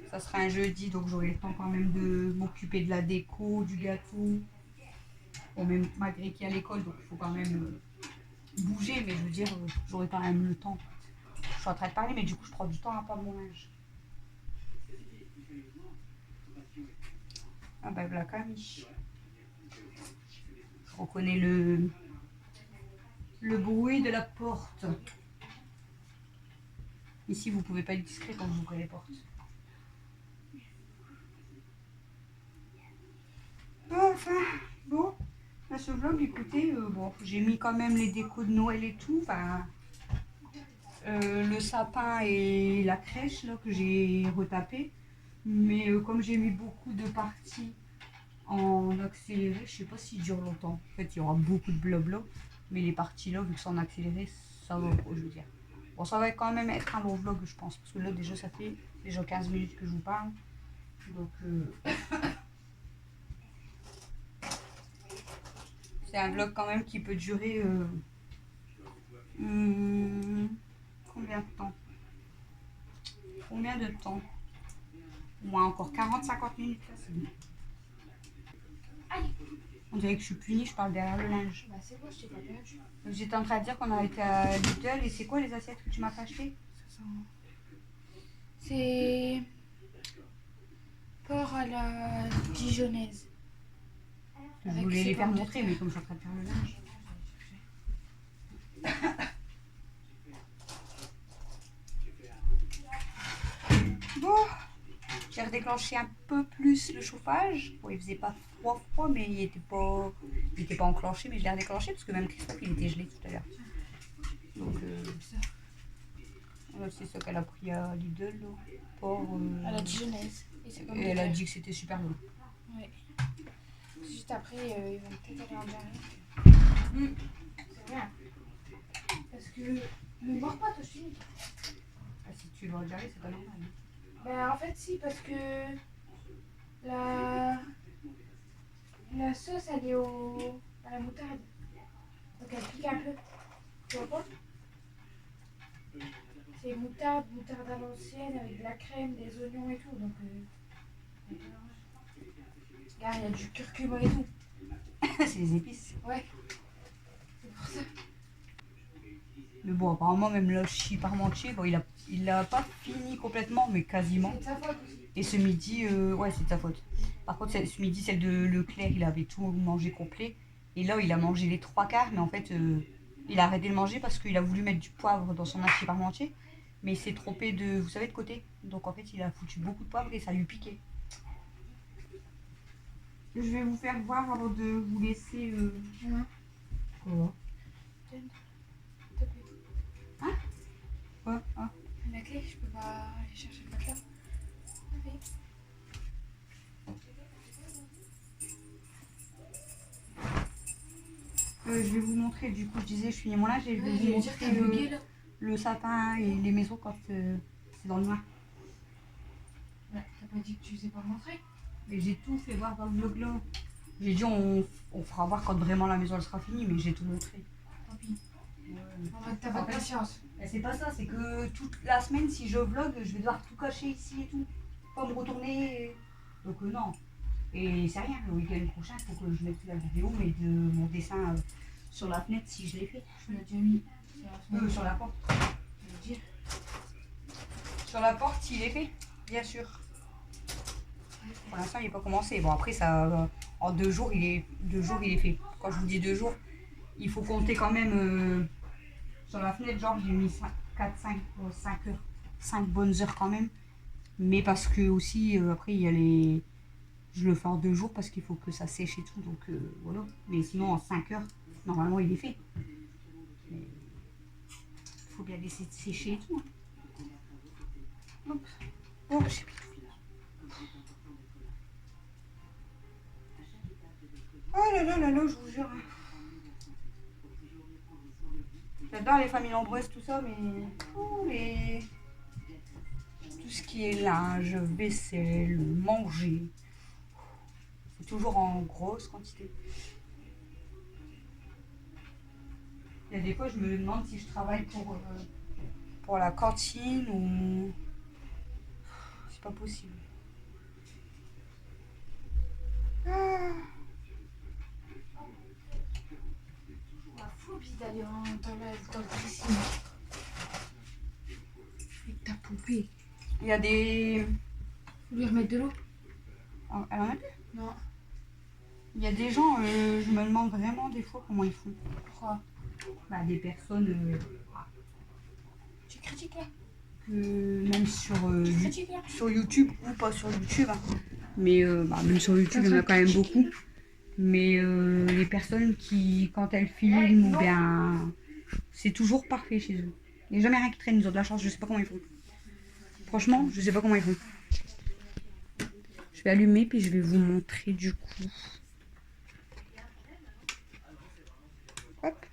Ça sera un jeudi, donc j'aurai le temps quand même de m'occuper de la déco, du gâteau. Bon, même malgré qu'il y a l'école, donc il faut quand même bouger, mais je veux dire, j'aurai quand même le temps. Je suis en train de parler, mais du coup, je prends du temps à prendre mon linge. Ah bah, voilà, Camille. Je reconnais le bruit de la porte. Ici, vous pouvez pas être discret quand vous ouvrez les portes. Enfin, bon, à ce vlog, écoutez, bon, j'ai mis quand même les décos de Noël et tout, enfin, le sapin et la crèche là, que j'ai retapé. Mais comme j'ai mis beaucoup de parties en accéléré, je sais pas s'il dure longtemps. En fait, il y aura beaucoup de blabla, mais les parties là, vu que c'est en accéléré, ça va quoi, je veux dire. Bon, ça va quand même être un long vlog, je pense, parce que là, déjà, ça fait déjà 15 minutes que je vous parle. Donc, c'est un vlog quand même qui peut durer combien de temps? Combien de temps? Au moins encore 40-50 minutes là, c'est bon. On dirait que je suis punie, je parle derrière le linge. Bah c'est bon, je t'ai pas perdu. J'étais en train de dire qu'on a été à Lidl et c'est quoi les assiettes que tu m'as fait acheter? C'est porc à la dijonnaise. Je Avec voulais ses les faire pommes de montrer, terre. mais comme je suis en train de faire le linge. Bon, j'ai redéclenché un peu plus le chauffage. Bon, il faisait pas froid, mais il était pas enclenché, mais je l'ai redéclenché parce que même Christophe il était gelé tout à l'heure. Donc c'est ça qu'elle a pris à Lidl, là. Porc, À la dijonnaise. Et ses pommes de et elle a terre. dit que c'était super bon. Ouais. Juste après, ils vont peut-être aller en diarrhée. C'est vrai. Parce que. Ne mords pas, toi, je suis. Ah, si tu vas regarder, c'est pas normal. Hein. Ben en fait, si, parce que. La sauce, elle est à la moutarde. Donc elle pique un peu. Tu vois pas? C'est moutarde à l'ancienne avec de la crème, des oignons et tout. Donc. Regarde, il y a du curcuma et tout. C'est les épices. Ouais. C'est pour ça. Mais bon, apparemment, même le ch'ti parmentier, bon, il l'a pas fini complètement, mais quasiment. C'est de sa faute aussi. Et ce midi, ouais, c'est de sa faute. Par contre, ce midi, celle de Leclerc, il avait tout mangé complet. Et là, il a mangé les trois quarts, mais en fait, il a arrêté de manger parce qu'il a voulu mettre du poivre dans son hachis parmentier. Mais il s'est trompé de, vous savez, de côté. Donc en fait, il a foutu beaucoup de poivre et ça lui piquait. Je vais vous faire voir avant de vous laisser. Quoi? S'il te plaît. Hein? Quoi? Ah. La clé, je peux pas aller chercher le matelas. Ok. Je vais vous montrer, du coup, je disais, je finis mon linge et je vais Ouais, vous j'allais dire, montrer t'as bugué là. le sapin et les maisons quand c'est dans le noir. Ouais, t'as pas dit que tu sais pas montrer. Mais j'ai tout fait voir dans le vlog là. J'ai dit on fera voir quand vraiment la maison elle sera finie, mais j'ai tout montré. Tant pis. Ouais. En mode, t'as pas de patience. C'est pas ça, c'est que toute la semaine, si je vlog, je vais devoir tout cacher ici et tout. Pas me retourner. Donc non. Et c'est rien, le week-end prochain, il faut que je mette la vidéo, mais de mon dessin sur la fenêtre si je l'ai fait. Je l'ai déjà mis. Sur la porte. Je veux dire. Sur la porte, s'il est fait, bien sûr. Pour l'instant, il n'est pas commencé. Bon, après, ça, en 2 jours, il est fait. Quand je vous dis 2 jours, il faut compter quand même sur la fenêtre. Genre, j'ai mis 5 heures. 5 bonnes heures quand même. Mais parce que aussi, après, il y a les. Je le fais en 2 jours parce qu'il faut que ça sèche et tout. Donc voilà. Mais sinon, en 5 heures, normalement, il est fait. Mais il faut bien laisser sécher et tout. Hein. Hop. Oh, j'ai mis tout. Oh là là là là, je vous jure. J'adore les familles nombreuses, tout ça, mais tout ce qui est linge, vaisselle, manger, c'est toujours en grosse quantité. Il y a des fois, je me demande si je travaille pour la cantine ou... C'est pas possible. La phobie d'aller dans le piscine. Avec ta poupée. Il y a des... Faut lui remettre de l'eau? Elle en a plus? Non. Il y a des gens, je me demande vraiment des fois comment ils font. Pourquoi? Bah, des personnes... Tu critiques là? même sur, Tu critiques là? sur YouTube ou pas sur YouTube. Hein. Mais même sur YouTube, il y en a quand même beaucoup. Mais les personnes qui, quand elles filment, ou bien, c'est toujours parfait chez eux. Il n'y a jamais rien qui traîne, ils ont de la chance, je sais pas comment ils font. Franchement, je sais pas comment ils font. Je vais allumer puis je vais vous montrer du coup. Hop.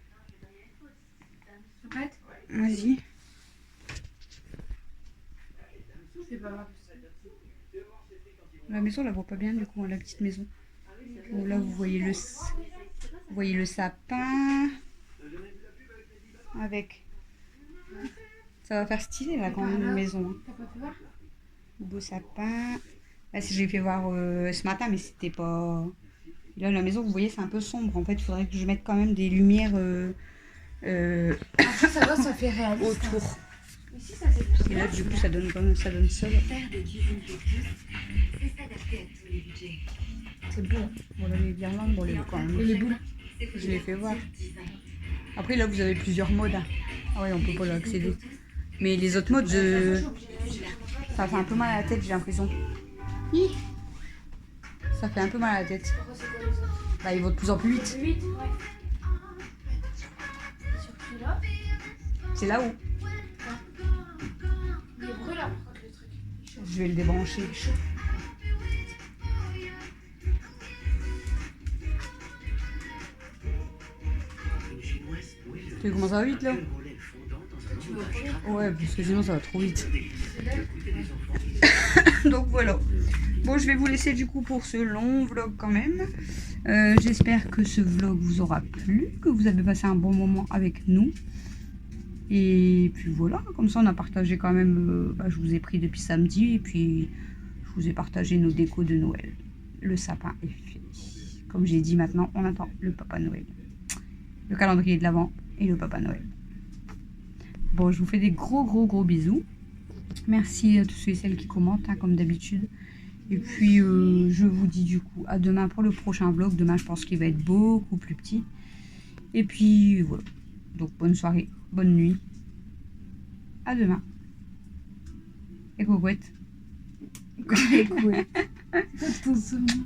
Arrête. Vas-y. C'est pas grave. La maison, on la voit pas bien du coup, la petite maison. Bon, là, vous voyez le sapin. Avec. Ça va faire stylé là quand même une maison. Hein. T'as pas pu voir? Beau sapin. Là, j'ai fait voir ce matin, mais c'était pas. Là, la maison, vous voyez, c'est un peu sombre. En fait, il faudrait que je mette quand même des lumières Après, ça va, ça fait réaliste. autour. Ici, ça c'est plus. Et là, du coup, ça donne ça. C'est beau. Voilà, les guirlandes, bon, les quand même. Et les boules? Je les fais voir. Après, là, vous avez plusieurs modes. Hein. Ah ouais, on peut pas l'accéder. Mais les autres modes, ça fait un peu mal à la tête, j'ai l'impression. Hi. Ça fait un peu mal à la tête. Pourquoi c'est quoi les autres? Bah, ils vont de plus en plus vite. 8, ouais. Sur celui-là, C'est là-haut. il est brûlant par contre le truc. Il chauffe. Je vais le débrancher. Il chauffe. Tu commences à vite là? Tu veux le premier? Ouais, parce que sinon ça va trop vite. Donc voilà. Bon, je vais vous laisser du coup pour ce long vlog quand même. J'espère que ce vlog vous aura plu, que vous avez passé un bon moment avec nous. Et puis voilà, comme ça on a partagé quand même, je vous ai pris depuis samedi et puis je vous ai partagé nos décos de Noël. Le sapin est fini. Comme j'ai dit maintenant, on attend le Papa Noël. Le calendrier de l'Avent et le Papa Noël. Bon, je vous fais des gros bisous. Merci à tous ceux et celles qui commentent, hein, comme d'habitude. Et puis, je vous dis du coup à demain pour le prochain vlog. Demain, je pense qu'il va être beaucoup plus petit. Et puis, voilà. Donc, bonne soirée, bonne nuit. À demain. Et coucouette. Coucou. Ton souvenir.